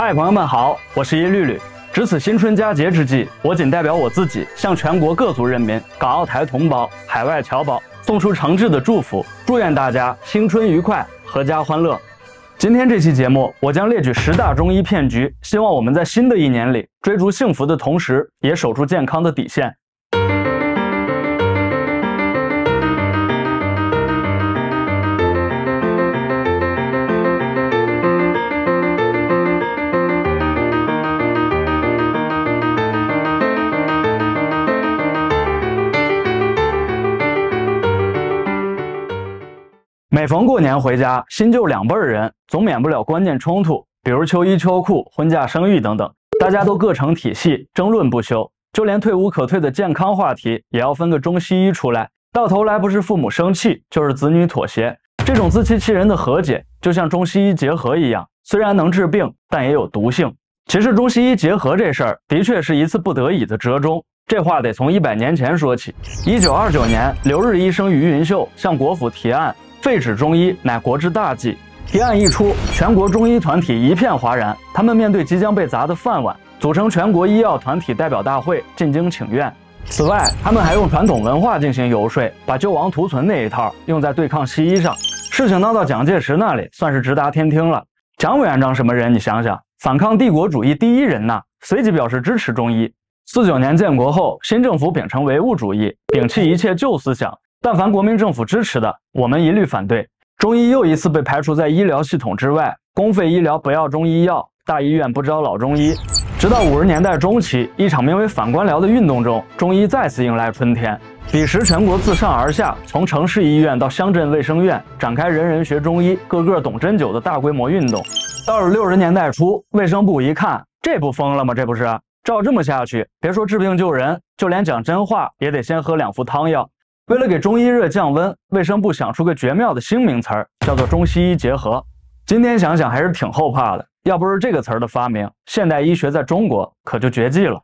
嗨，朋友们好，我是一律律。值此新春佳节之际，我仅代表我自己，向全国各族人民、港澳台同胞、海外侨胞送出诚挚的祝福，祝愿大家新春愉快，阖家欢乐。今天这期节目，我将列举10大中医骗局，希望我们在新的一年里追逐幸福的同时，也守住健康的底线。每逢过年回家，新旧两辈人总免不了观念冲突，比如秋衣秋裤、婚嫁生育等等，大家都各成体系，争论不休。就连退无可退的健康话题，也要分个中西医出来，到头来不是父母生气，就是子女妥协。这种自欺欺人的和解，就像中西医结合一样，虽然能治病，但也有毒性。其实中西医结合这事儿，的确是一次不得已的折中。这话得从100年前说起。1929年，留日医生于云秀向国府提案，废止中医乃国之大计。提案一出，全国中医团体一片哗然。他们面对即将被砸的饭碗，组成全国医药团体代表大会，进京请愿。此外，他们还用传统文化进行游说，把救亡图存那一套用在对抗西医上。事情闹到蒋介石那里，算是直达天听了。蒋委员长什么人？你想想，反抗帝国主义第一人呐！随即表示支持中医。49年建国后，新政府秉承唯物主义，摒弃一切旧思想。但凡国民政府支持的，我们一律反对。中医又一次被排除在医疗系统之外，公费医疗不要中医药，大医院不招老中医。直到50年代中期，一场名为反官僚的运动中，中医再次迎来春天。彼时全国自上而下，从城市医院到乡镇卫生院，展开人人学中医，个个懂针灸的大规模运动。到了60年代初，卫生部一看，这不疯了吗？这不是照这么下去，别说治病救人，就连讲真话也得先喝2副汤药。为了给中医热降温，卫生部想出个绝妙的新名词儿，叫做中西医结合。今天想想还是挺后怕的，要不是这个词儿的发明，现代医学在中国可就绝迹了。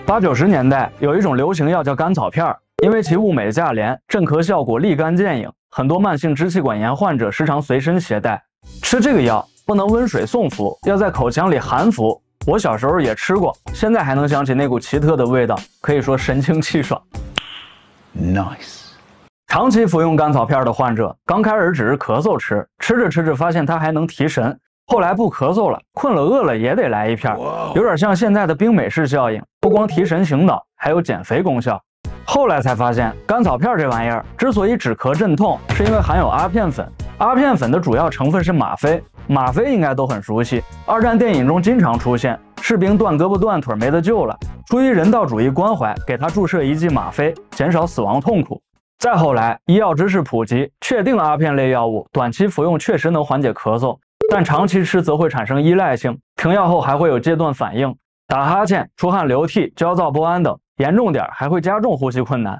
80、90年代有一种流行药叫甘草片，因为其物美价廉，镇咳效果立竿见影，很多慢性支气管炎患者时常随身携带。吃这个药不能温水送服，要在口腔里含服。我小时候也吃过，现在还能想起那股奇特的味道，可以说神清气爽。Nice。长期服用甘草片的患者，刚开始只是咳嗽吃，吃着吃着发现它还能提神，后来不咳嗽了，困了饿了也得来一片，有点像现在的冰美式效应，不光提神醒脑，还有减肥功效。后来才发现，甘草片这玩意儿之所以止咳镇痛，是因为含有阿片粉。阿片粉的主要成分是吗啡，吗啡应该都很熟悉，二战电影中经常出现，士兵断胳膊断腿没得救了，出于人道主义关怀，给他注射1剂吗啡，减少死亡痛苦。再后来，医药知识普及，确定阿片类药物短期服用确实能缓解咳嗽，但长期吃则会产生依赖性，停药后还会有戒断反应，打哈欠、出汗流涕、焦躁不安等，严重点还会加重呼吸困难。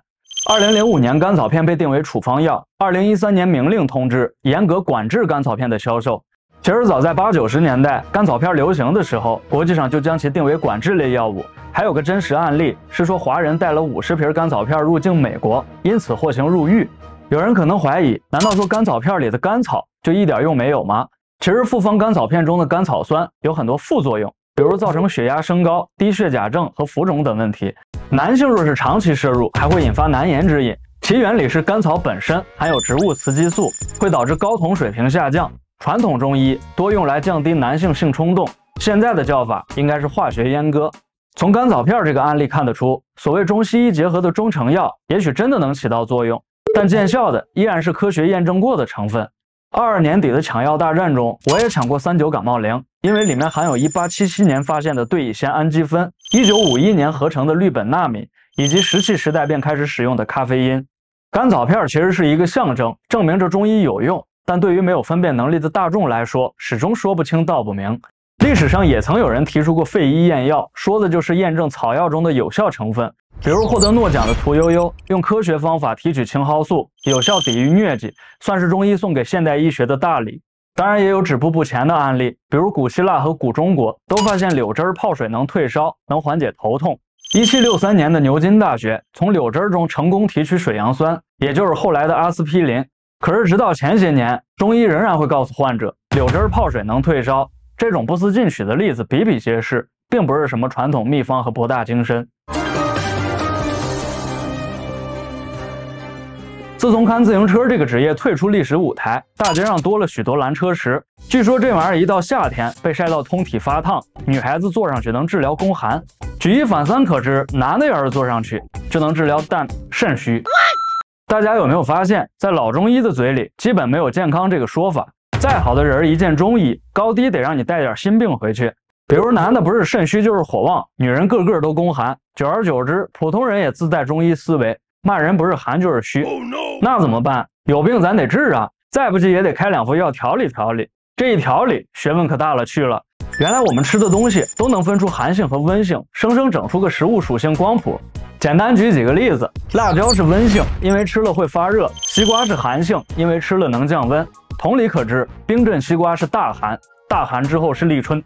2005年，甘草片被定为处方药。2013年明令通知，严格管制甘草片的销售。其实早在80、90年代，甘草片流行的时候，国际上就将其定为管制类药物。还有个真实案例是说，华人带了50瓶甘草片入境美国，因此获刑入狱。有人可能怀疑，难道说甘草片里的甘草就一点用没有吗？其实复方甘草片中的甘草酸有很多副作用，比如造成血压升高、低血钾症和浮肿等问题。男性若是长期摄入，还会引发难言之隐。其原理是甘草本身含有植物雌激素，会导致睾酮水平下降。传统中医多用来降低男性性冲动，现在的叫法应该是化学阉割。从甘草片这个案例看得出，所谓中西医结合的中成药，也许真的能起到作用，但见效的依然是科学验证过的成分。22年底的抢药大战中，我也抢过39感冒灵，因为里面含有1877年发现的对乙酰氨基酚，1951年合成的氯苯那米，以及石器时代便开始使用的咖啡因。甘草片其实是一个象征，证明着中医有用，但对于没有分辨能力的大众来说，始终说不清道不明。历史上也曾有人提出过废医验药，说的就是验证草药中的有效成分。比如获得诺奖的屠呦呦，用科学方法提取青蒿素，有效抵御疟疾，算是中医送给现代医学的大礼。当然也有止步不前的案例，比如古希腊和古中国都发现柳枝泡水能退烧，能缓解头痛。1763年的牛津大学从柳枝中成功提取水杨酸，也就是后来的阿司匹林。可是直到前些年，中医仍然会告诉患者，柳枝泡水能退烧。这种不思进取的例子比比皆是，并不是什么传统秘方和博大精深。自从看自行车这个职业退出历史舞台，大街上多了许多拦车石。据说这玩意儿一到夏天被晒到通体发烫，女孩子坐上去能治疗宫寒。举一反三可知，男的要是坐上去就能治疗肾虚。大家有没有发现，在老中医的嘴里，基本没有健康这个说法。再好的人一见中医，高低得让你带点心病回去。比如男的不是肾虚就是火旺，女人个个都宫寒，久而久之，普通人也自带中医思维，骂人不是寒就是虚。那怎么办？有病咱得治啊，再不济也得开2副药调理调理。这一调理，学问可大了去了。原来我们吃的东西都能分出寒性和温性，生生整出个食物属性光谱。简单举几个例子，辣椒是温性，因为吃了会发热；西瓜是寒性，因为吃了能降温。同理可知，冰镇西瓜是大寒，大寒之后是立春。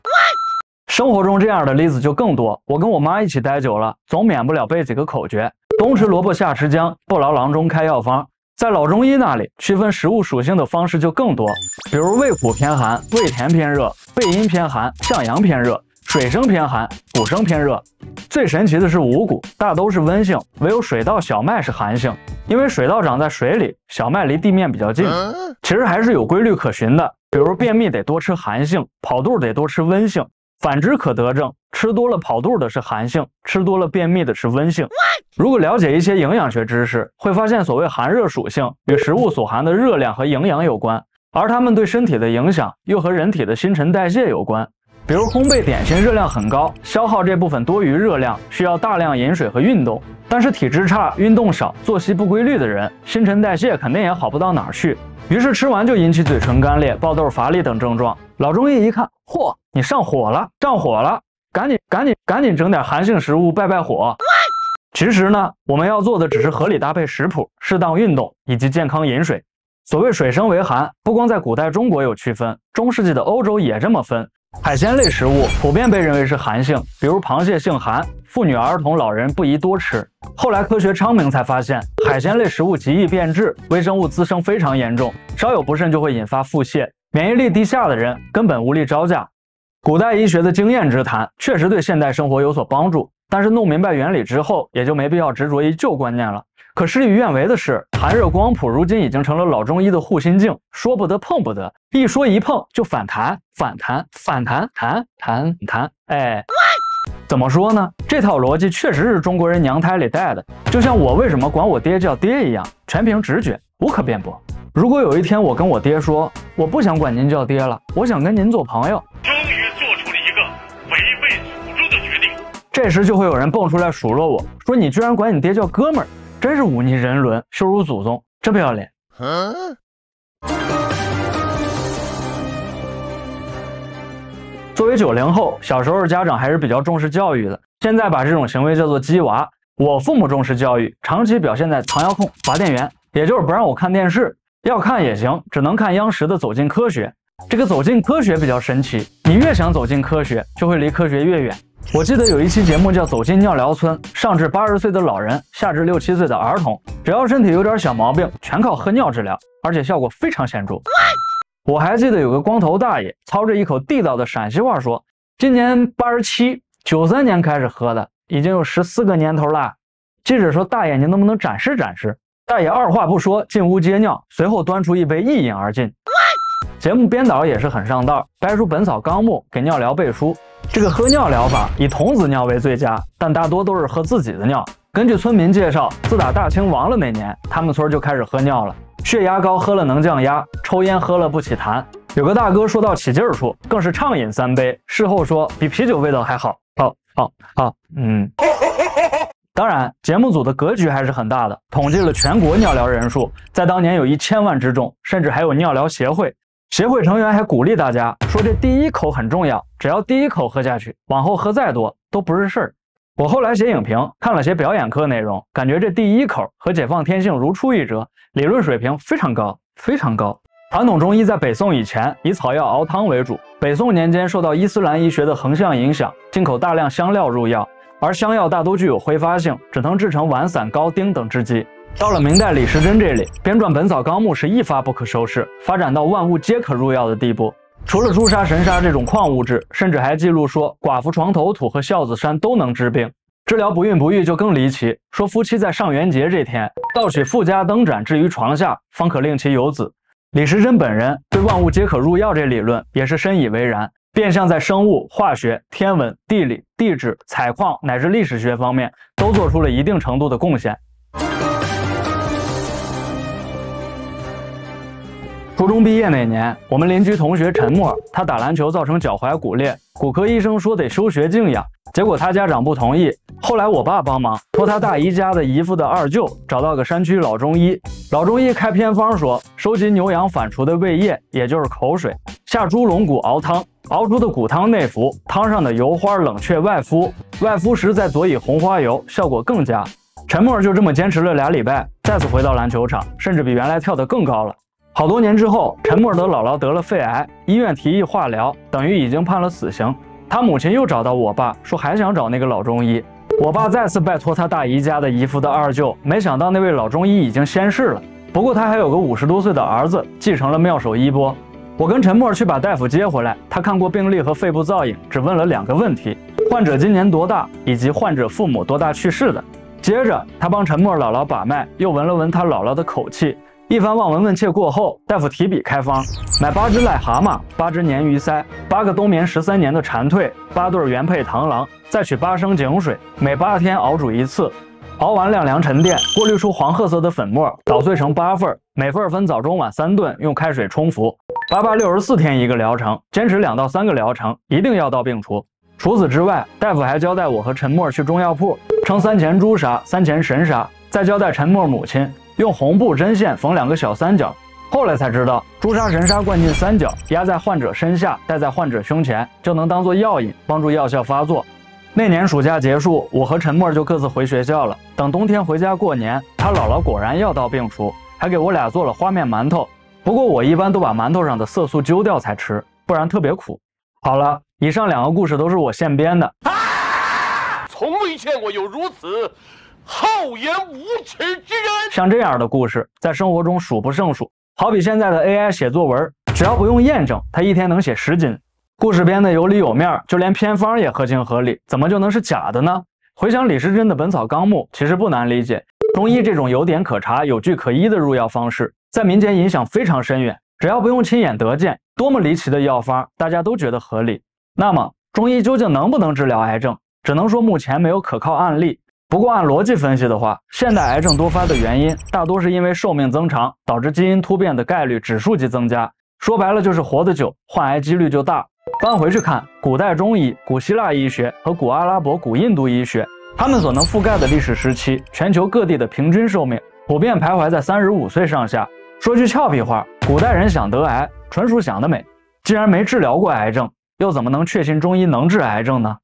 生活中这样的例子就更多。我跟我妈一起待久了，总免不了背几个口诀：冬吃萝卜夏吃姜，不劳郎中开药方。在老中医那里，区分食物属性的方式就更多，比如胃苦偏寒、胃甜偏热、背阴偏寒、向阳偏热、水生偏寒、谷生偏热。最神奇的是五谷大都是温性，唯有水稻、小麦是寒性，因为水稻长在水里，小麦离地面比较近。其实还是有规律可循的，比如便秘得多吃寒性，跑肚得多吃温性。反之可得证，吃多了跑肚的是寒性，吃多了便秘的是温性。如果了解一些营养学知识，会发现所谓寒热属性与食物所含的热量和营养有关，而它们对身体的影响又和人体的新陈代谢有关。比如烘焙点心热量很高，消耗这部分多余热量需要大量饮水和运动，但是体质差、运动少、作息不规律的人，新陈代谢肯定也好不到哪儿去，于是吃完就引起嘴唇干裂、爆痘、乏力等症状。老中医一看，嚯，你上火了，上火了，赶紧整点寒性食物败火。其实呢，我们要做的只是合理搭配食谱、适当运动以及健康饮水。所谓水生为寒，不光在古代中国有区分，中世纪的欧洲也这么分。海鲜类食物普遍被认为是寒性，比如螃蟹性寒，妇女、儿童、老人不宜多吃。后来科学昌明才发现，海鲜类食物极易变质，微生物滋生非常严重，稍有不慎就会引发腹泻，免疫力低下的人根本无力招架。古代医学的经验之谈确实对现代生活有所帮助，但是弄明白原理之后，也就没必要执着于旧观念了。可事与愿违的是，寒热光谱如今已经成了老中医的护心镜，说不得碰不得，一说一碰就反弹，哎，怎么说呢？这套逻辑确实是中国人娘胎里带的，就像我为什么管我爹叫爹一样，全凭直觉，无可辩驳。如果有一天我跟我爹说，我不想管您叫爹了，我想跟您做朋友，终于做出了一个违背祖宗的决定，这时就会有人蹦出来数落我说，你居然管你爹叫哥们儿，真是忤逆人伦，羞辱祖宗，真不要脸。作为90后，小时候家长还是比较重视教育的，现在把这种行为叫做鸡娃。我父母重视教育，长期表现在唐遥控、拔电源，也就是不让我看电视，要看也行，只能看央视的《走进科学》。这个走进科学比较神奇，你越想走进科学，就会离科学越远。我记得有一期节目叫《走进尿疗村》，上至80岁的老人，下至6、7岁的儿童，只要身体有点小毛病，全靠喝尿治疗，而且效果非常显著。我还记得有个光头大爷操着一口地道的陕西话说，今年87， 93年开始喝的，已经有14个年头啦。记者说，大爷您能不能展示展示？大爷二话不说进屋接尿，随后端出一杯一饮而尽。节目编导也是很上道，掰出《本草纲目》给尿疗背书。这个喝尿疗法以童子尿为最佳，但大多都是喝自己的尿。根据村民介绍，自打大清亡了那年，他们村就开始喝尿了。血压高喝了能降压，抽烟喝了不起痰。有个大哥说到起劲儿处，更是畅饮3杯，事后说比啤酒味道还好。当然，节目组的格局还是很大的，统计了全国尿疗人数，在当年有1000万之众，甚至还有尿疗协会。协会成员还鼓励大家说，这第一口很重要，只要第一口喝下去，往后喝再多都不是事儿。我后来写影评，看了些表演课内容，感觉这第一口和解放天性如出一辙，理论水平非常高，非常高。传统中医在北宋以前以草药熬汤为主，北宋年间受到伊斯兰医学的横向影响，进口大量香料入药，而香药大都具有挥发性，只能制成丸散、膏丁等制剂。到了明代李时珍这里，编撰《本草纲目》是一发不可收拾，发展到万物皆可入药的地步。除了朱砂、神砂这种矿物质，甚至还记录说寡妇床头土和孝子山都能治病。治疗不孕不育就更离奇，说夫妻在上元节这天盗取富家灯盏置于床下，方可令其有子。李时珍本人对万物皆可入药这理论也是深以为然，变相在生物、化学、天文、地理、地质、采矿乃至历史学方面都做出了一定程度的贡献。初中毕业那年，我们邻居同学陈默，他打篮球造成脚踝骨裂，骨科医生说得休学静养，结果他家长不同意。后来我爸帮忙，托他大姨家的姨夫的二舅找到个山区老中医，老中医开偏方说，收集牛羊反刍的胃液，也就是口水，下猪龙骨熬汤，熬出的骨汤内服，汤上的油花冷却外敷，外敷时再佐以红花油，效果更佳。陈默就这么坚持了2礼拜，再次回到篮球场，甚至比原来跳得更高了。好多年之后，陈默的姥姥得了肺癌，医院提议化疗，等于已经判了死刑。他母亲又找到我爸，说还想找那个老中医。我爸再次拜托他大姨家的姨夫的二舅，没想到那位老中医已经仙逝了。不过他还有个50多岁的儿子，继承了妙手衣钵。我跟陈默去把大夫接回来，他看过病历和肺部造影，只问了2个问题：患者今年多大，以及患者父母多大去世的。接着他帮陈默姥姥把脉，又闻了闻他姥姥的口气。一番望闻问切过后，大夫提笔开方，买8只癞蛤蟆、8只鲶鱼鳃、8个冬眠13年的蝉蜕、8对原配螳螂，再取8升井水，每8天熬煮1次，熬完晾凉沉淀，过滤出黄褐色的粉末，捣碎成8份，每份分早中晚3顿，用开水冲服。8864天一个疗程，坚持2到3个疗程，一定药到病除。除此之外，大夫还交代我和陈默去中药铺称3钱朱砂、3钱神砂，再交代陈默母亲用红布针线缝2个小三角。后来才知道，朱砂、神砂灌进三角，压在患者身下，戴在患者胸前，就能当做药引，帮助药效发作。那年暑假结束，我和陈默就各自回学校了。等冬天回家过年，他姥姥果然药到病除，还给我俩做了花面馒头。不过我一般都把馒头上的色素揪掉才吃，不然特别苦。好了，以上2个故事都是我现编的。从未见过有如此厚颜无耻之人！像这样的故事，在生活中数不胜数。好比现在的 AI 写作文，只要不用验证，它一天能写10斤。故事编得有理有面，就连偏方也合情合理，怎么就能是假的呢？回想李时珍的《本草纲目》，其实不难理解。中医这种有典可查、有据可依的入药方式，在民间影响非常深远。只要不用亲眼得见，多么离奇的药方，大家都觉得合理。那么，中医究竟能不能治疗癌症？只能说目前没有可靠案例。不过按逻辑分析的话，现代癌症多发的原因大多是因为寿命增长导致基因突变的概率指数级增加，说白了就是活得久，患癌几率就大。翻回去看古代中医、古希腊医学和古阿拉伯、古印度医学，他们所能覆盖的历史时期，全球各地的平均寿命普遍徘徊在35岁上下。说句俏皮话，古代人想得癌，纯属想得美。既然没治疗过癌症，又怎么能确信中医能治癌症呢？